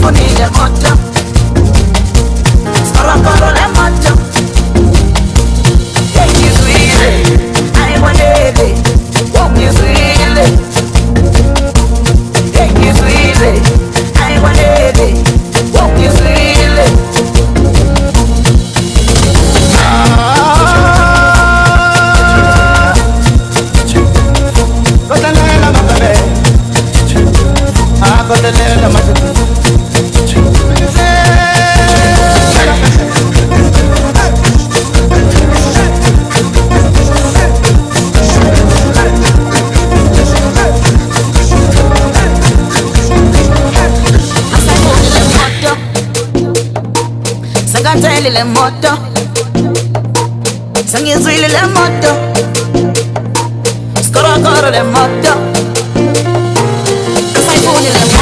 funile moto, scorocoro le moto. Take you sweetly, I want it. Walk you sweetly. Take you sweetly, I want it. Walk you sweetly. Le moto, sangizwile le moto, scorocoro le moto, asayifuni le moto.